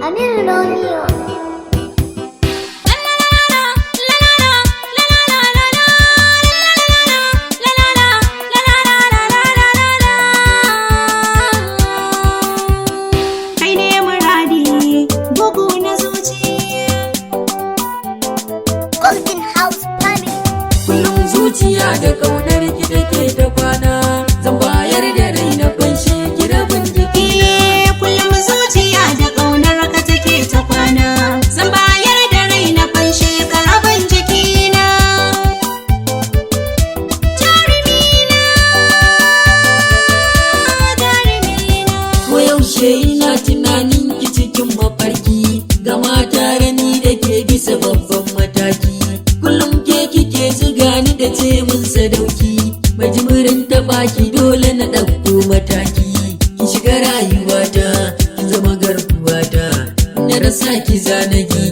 Amir Romeo. Kai ne muradi bugu na zuciya. Golden House Family. Kullum zuciya da kaunar ki take ta kwana, zan bayar da rai na fanshi ki rabin jiki. Kullum zuciya da ƙaunar ka take ta kwana, zan bayar da rai na fanshe ka rabin jikina. Jarumina, jarumina. Ko yaushe ina tunanin ki cikin mafarki, gama tare ni da ke bisa babban mataki. Kullum ke kike zuga ni da ce mun sadauki, mai jimirin taɓa ki dole na ɗauko mataki. Ki shiga rayuwata, ki zama garkuwata, na rasa ki zanagi.